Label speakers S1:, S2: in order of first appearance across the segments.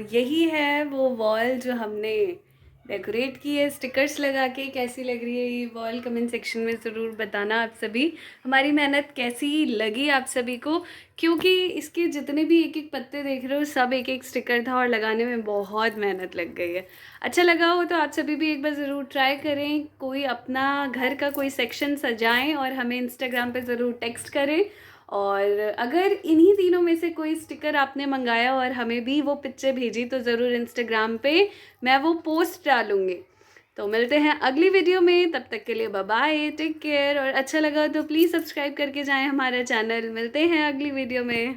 S1: यही है वो वॉल जो हमने डेकोरेट की है स्टिकर्स लगा के। कैसी लग रही है ये वॉल, कमेंट सेक्शन में ज़रूर बताना आप सभी। हमारी मेहनत कैसी लगी आप सभी को, क्योंकि इसके जितने भी एक एक पत्ते देख रहे हो सब एक एक स्टिकर था और लगाने में बहुत मेहनत लग गई है। अच्छा लगा हो तो आप सभी भी एक बार ज़रूर ट्राई करें, कोई अपना घर का कोई सेक्शन सजाएं और हमें इंस्टाग्राम पे ज़रूर टेक्स्ट करें। और अगर इन्हीं तीनों में से कोई स्टिकर आपने मंगाया और हमें भी वो पिक्चर भेजी तो ज़रूर इंस्टाग्राम पे मैं वो पोस्ट डालूँगी। तो मिलते हैं अगली वीडियो में, तब तक के लिए बाय बाय, टेक केयर। और अच्छा लगा तो प्लीज़ सब्सक्राइब करके जाएं हमारा चैनल। मिलते हैं अगली वीडियो में।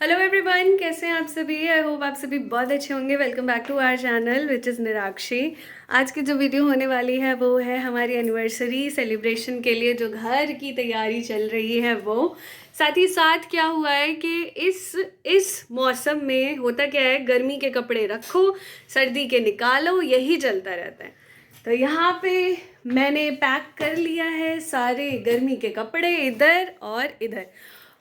S1: हेलो एवरीवन, कैसे हैं आप सभी? आई होप आप सभी बहुत अच्छे होंगे। Welcome back to our channel which is Nirakshi. आज की जो वीडियो होने वाली है वो है हमारी एनिवर्सरी सेलिब्रेशन के लिए जो घर की तैयारी चल रही है वो। साथ ही साथ क्या हुआ है कि इस मौसम में होता क्या है, गर्मी के कपड़े रखो, सर्दी के निकालो, यही चलता रहता है। तो यहाँ पे मैंने पैक कर लिया है सारे गर्मी के कपड़े इधर और इधर।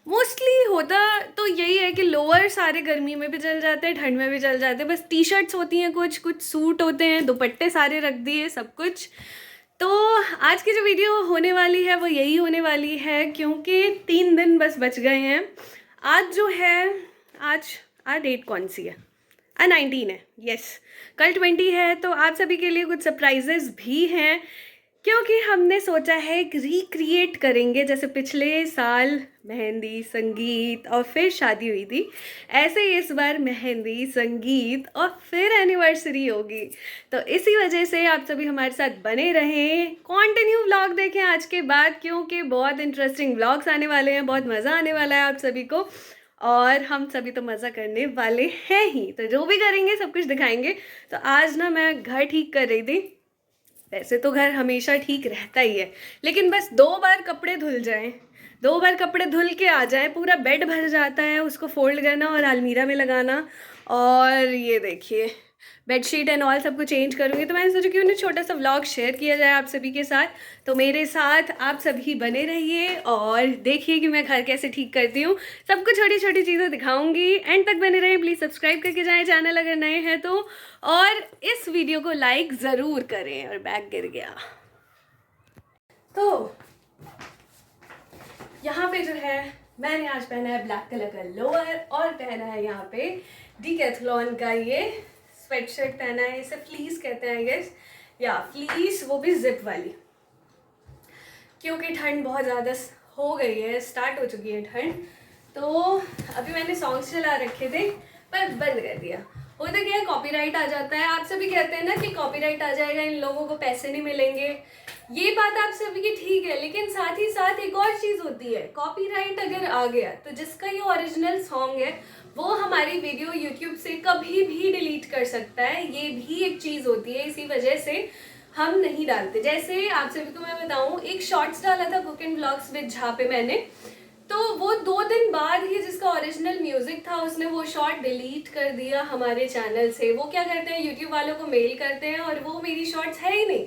S1: मोस्टली होता तो यही है कि लोअर सारे गर्मी में भी चल जाते हैं, ठंड में भी चल जाते हैं, बस टी शर्ट्स होती हैं, कुछ कुछ सूट होते हैं, दुपट्टे सारे रख दिए, सब कुछ। तो आज की जो वीडियो होने वाली है वो यही होने वाली है, क्योंकि 3 दिन बस बच गए हैं। आज जो है, आज डेट कौन सी है? 19 है, यस। कल 20 है, तो आप सभी के लिए कुछ सरप्राइजेस भी हैं, क्योंकि हमने सोचा है एक रिक्रिएट करेंगे। जैसे पिछले साल मेहंदी संगीत और फिर शादी हुई थी, ऐसे ही इस बार मेहंदी संगीत और फिर एनिवर्सरी होगी। तो इसी वजह से आप सभी हमारे साथ बने रहें, कंटिन्यू व्लॉग देखें आज के बाद, क्योंकि बहुत इंटरेस्टिंग व्लॉग्स आने वाले हैं, बहुत मज़ा आने वाला है आप सभी को। और हम सभी तो मज़ा करने वाले हैं ही, तो जो भी करेंगे सब कुछ दिखाएंगे। तो आज ना मैं घर ठीक कर रही थी। वैसे तो घर हमेशा ठीक रहता ही है, लेकिन बस 2 बार कपड़े धुल जाएं, 2 बार कपड़े धुल के आ जाएं, पूरा बेड भर जाता है, उसको फोल्ड करना और अलमीरा में लगाना। और ये देखिए बेडशीट एंड ऑल सबको चेंज करूँगी, तो मैंने सोचा क्यों ना छोटा सा व्लॉग शेयर किया जाए आप सभी के साथ। तो मेरे साथ आप सभी बने रहिए और देखिए कि मैं घर कैसे ठीक करती हूँ। सबको छोटी छोटी चीज़ें दिखाऊंगी, एंड तक बने रहें। प्लीज़ सब्सक्राइब करके जाएं चैनल अगर नए हैं तो, और इस वीडियो को लाइक ज़रूर करें। और बैग गिर गया। तो यहाँ पे जो है मैंने आज पहना है ब्लैक कलर का लोअर और पहना है यहाँ पे डीकैथलॉन का ये स्वेटशर्ट पहना है। इसे फ्लीस कहते हैं आई गेस, या फ्लीस, वो भी जिप वाली, क्योंकि ठंड बहुत ज़्यादा हो गई है, स्टार्ट हो चुकी है ठंड। तो अभी मैंने सॉन्ग्स चला रखे थे पर बंद कर दिया। होता क्या है, कॉपीराइट आ जाता है। आप सभी कहते हैं ना कि कॉपीराइट आ जाएगा, इन लोगों को पैसे नहीं मिलेंगे। ये बात आप सभी की ठीक है, लेकिन साथ ही साथ एक और चीज़ होती है, कॉपीराइट अगर आ गया तो जिसका ये ओरिजिनल सॉन्ग है वो हमारी वीडियो यूट्यूब से कभी भी डिलीट कर सकता है। ये भी एक चीज़ होती है, इसी वजह से हम नहीं डालते। जैसे आप सभी को मैं बताऊं, एक शॉर्ट्स डाला था कुकिंग ब्लॉग्स विद जहाँ पे मैंने, तो वो 2 दिन बाद ही जिसका ओरिजिनल म्यूजिक था उसने वो शॉर्ट डिलीट कर दिया हमारे चैनल से। वो क्या करते हैं, यूट्यूब वालों को मेल करते हैं और वो मेरी शॉर्ट्स है ही नहीं।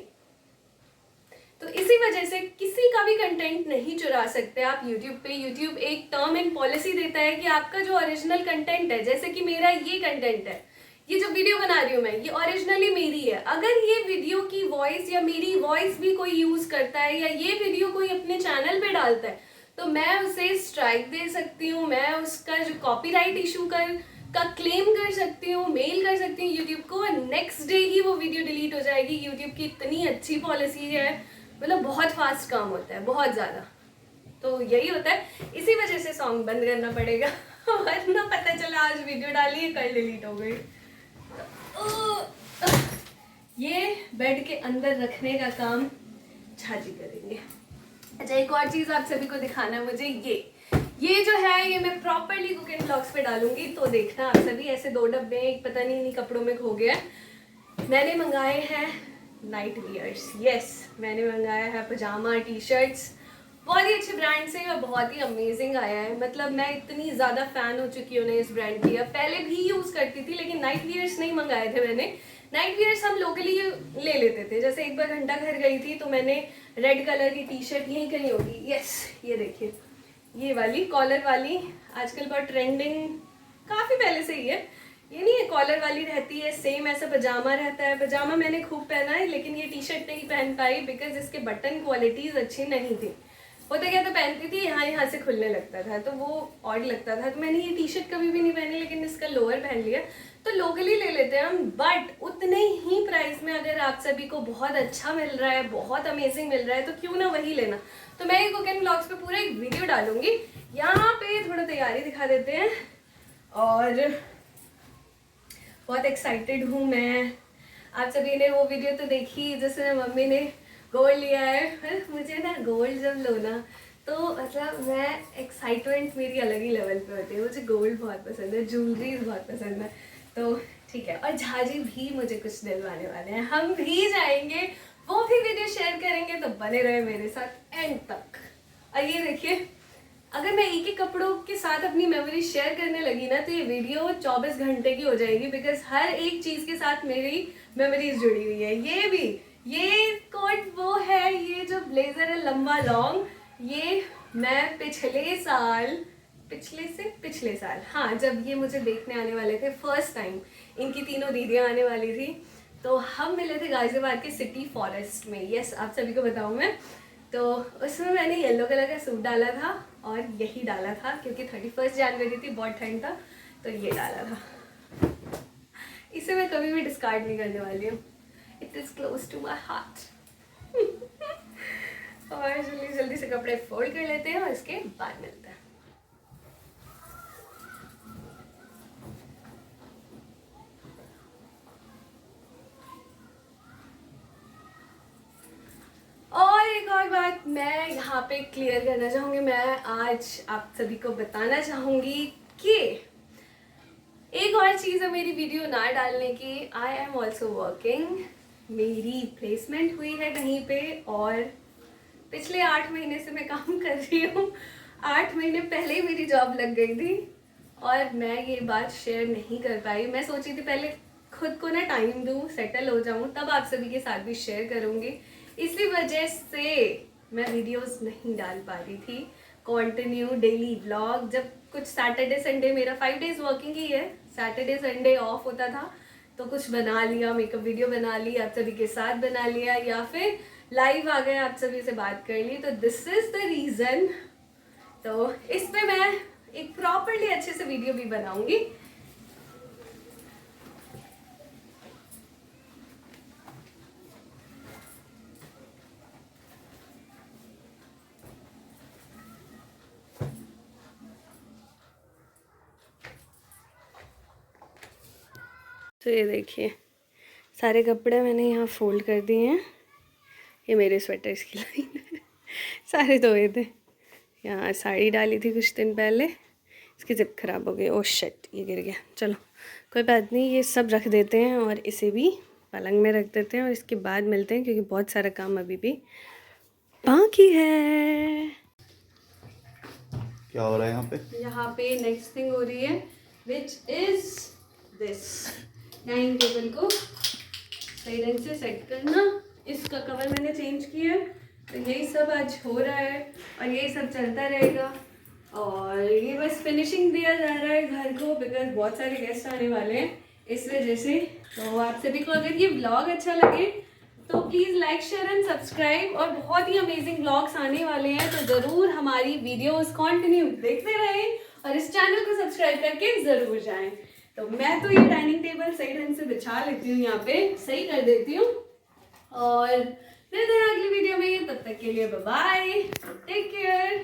S1: तो इसी वजह से किसी का भी कंटेंट नहीं चुरा सकते आप यूट्यूब पे। यूट्यूब एक टर्म एंड पॉलिसी देता है कि आपका जो ओरिजिनल कंटेंट है, जैसे कि मेरा ये कंटेंट है, ये जो वीडियो बना रही हूँ मैं, ये ओरिजिनली मेरी है। अगर ये वीडियो की वॉइस या मेरी वॉइस भी कोई यूज करता है या ये वीडियो कोई अपने चैनल पे डालता है, तो मैं उसे स्ट्राइक दे सकती हूँ, मैं उसका जो कॉपीराइट इशू का क्लेम कर सकती हूँ, मेल कर सकती हूँ यूट्यूब को, और नेक्स्ट डे ही वो वीडियो डिलीट हो जाएगी। यूट्यूब की इतनी अच्छी पॉलिसी है, मतलब बहुत फास्ट काम होता है, बहुत ज़्यादा। तो यही होता है, इसी वजह से सॉन्ग बंद करना पड़ेगा वरना पता चला आज वीडियो डाली है कल डिलीट हो गई। ये बेड के अंदर रखने का काम झाजी करेंगे। अच्छा, एक और चीज़ आप सभी को दिखाना है मुझे, ये जो है ये मैं प्रॉपरली कुकिंग ब्लॉग्स पे डालूंगी, तो देखना आप सभी। ऐसे 2 डब्बे हैं, एक पता नहीं इन्हीं कपड़ों में खो गया। मैंने मंगाए हैं नाइट वियर्स, यस, मैंने मंगाया है पजामा टी शर्ट्स, बहुत ही अच्छे ब्रांड से और बहुत ही अमेजिंग आया है। मतलब मैं इतनी ज़्यादा फ़ैन हो चुकी हूँ ना इस ब्रांड की। अब पहले भी यूज़ करती थी, लेकिन नाइट वियर्स नहीं मंगाए थे मैंने। नाइट वियर्स हम लोकली ले लेते थे। जैसे एक बार घंटा घर गई थी तो मैंने रेड कलर की टी शर्ट, यहीं कहीं होगी, यस, ये देखिए, ये वाली कॉलर वाली, आजकल बहुत ट्रेंडिंग, काफ़ी पहले से ही है, ये नहीं है कॉलर वाली रहती है, सेम ऐसा पजामा रहता है। पजामा मैंने खूब पहना है, लेकिन ये टी शर्ट नहीं पहन पाई बिकॉज इसके बटन क्वालिटीज़ अच्छी नहीं थी। होता क्या था, पहनती थी यहाँ से खुलने लगता था, तो वो ऑड लगता था। तो मैंने ये टी शर्ट कभी भी नहीं पहनी, लेकिन इसका लोअर पहन लिया। तो लोकली ले लेते हैं हम, बट उतने ही प्राइस में अगर आप सभी को बहुत अच्छा मिल रहा है, बहुत अमेजिंग मिल रहा है, तो क्यों ना वही लेना। तो मैं ये कुक एंड व्लॉग्स पे पूरा एक वीडियो डालूंगी। यहाँ पे थोड़ा तैयारी दिखा देते हैं। और बहुत एक्साइटेड हूँ मैं। आप सभी ने वो वीडियो तो देखी जिसमें मम्मी ने गोल्ड लिया है। मुझे ना गोल्ड जब लो ना, तो मतलब मैं एक्साइटमेंट मेरी अलग ही लेवल पे होती है। मुझे गोल्ड बहुत पसंद है, ज्वेलरीज बहुत पसंद है। तो ठीक है, और झाजी भी मुझे कुछ दिलवाने वाले हैं, हम भी जाएंगे, वो भी वीडियो शेयर करेंगे। तो बने रहे मेरे साथ एंड तक। और ये देखिए, अगर मैं एक ही कपड़ों के साथ अपनी मेमोरी शेयर करने लगी ना, तो ये वीडियो 24 घंटे की हो जाएगी, बिकॉज हर एक चीज़ के साथ मेरी मेमोरीज जुड़ी हुई है। ये भी, ये कोट वो है, ये जो ब्लेजर है लंबा लॉन्ग, ये मैं पिछले साल हाँ, जब ये मुझे देखने आने वाले थे फर्स्ट टाइम, इनकी तीनों दीदियाँ आने वाली थी, तो हम मिले थे गाजियाबाद के सिटी फॉरेस्ट में। यस, आप सभी को बताऊँ मैं, तो उसमें मैंने येलो कलर का सूट डाला था और यही डाला था, क्योंकि 31 जनवरी थी, बहुत ठंड था, तो ये डाला था। इसे मैं कभी भी डिस्कार्ड नहीं करने वाली हूँ। It is close to my heart. और जल्दी जल्दी से कपड़े फोल्ड कर लेते हैं और इसके बाद मिलते हैं। और एक और बात मैं यहाँ पे क्लियर करना चाहूँगी, मैं आज आप सभी को बताना चाहूँगी कि एक और चीज़ है मेरी वीडियो ना डालने की। आई एम ऑल्सो वर्किंग, मेरी प्लेसमेंट हुई है कहीं पे, और पिछले 8 महीने से मैं काम कर रही हूँ। 8 महीने पहले ही मेरी जॉब लग गई थी और मैं ये बात शेयर नहीं कर पाई। मैं सोची थी पहले खुद को ना टाइम दूँ, सेटल हो जाऊँ, तब आप सभी के साथ भी शेयर करूँगी। इसी वजह से मैं वीडियोस नहीं डाल पा रही थी कंटिन्यू डेली व्लॉग। जब कुछ सैटरडे संडे, मेरा 5 डेज वर्किंग ही है, सैटरडे संडे ऑफ होता था, तो कुछ बना लिया, मेकअप वीडियो बना ली, आप सभी के साथ बना लिया, या फिर लाइव आ गए, आप सभी से बात कर ली। तो दिस इज द रीज़न। तो इस पे मैं एक प्रॉपरली अच्छे से वीडियो भी बनाऊंगी। तो ये देखिए, सारे कपड़े मैंने यहाँ फोल्ड कर दिए हैं। ये मेरे स्वेटर्स की लाइन है, सारे धोए थे। यहाँ साड़ी डाली थी कुछ दिन पहले, इसकी जिप खराब हो गई। ओह शिट, ये गिर गया। चलो कोई बात नहीं, ये सब रख देते हैं और इसे भी पलंग में रख देते हैं, और इसके बाद मिलते हैं, क्योंकि बहुत सारा काम अभी भी बाकी है।
S2: क्या हो रहा है यहाँ पे?
S1: यहाँ पे नेक्स्ट थिंग हो रही है, which is this. Dining table को सही ढंग से सेट करना। इसका कवर मैंने चेंज किया, तो यही सब आज हो रहा है और यही सब चलता रहेगा। और ये बस फिनिशिंग दिया जा रहा है घर को, बिकॉज बहुत सारे गेस्ट आने वाले हैं, इस वजह से। तो आप सभी को अगर ये व्लॉग अच्छा लगे तो please like share and subscribe, और बहुत ही अमेजिंग व्लॉग्स आने वाले हैं, तो ज़रूर हमारी वीडियोस कंटिन्यू देखते रहें और इस चैनल को सब्सक्राइब करके ज़रूर जाएं। तो मैं तो ये डाइनिंग टेबल सही ढंग से बिछा लेती हूँ, यहाँ पे सही कर देती हूँ, और मिलते हैं अगली वीडियो में। तब तक के लिए बाय बाय, टेक केयर।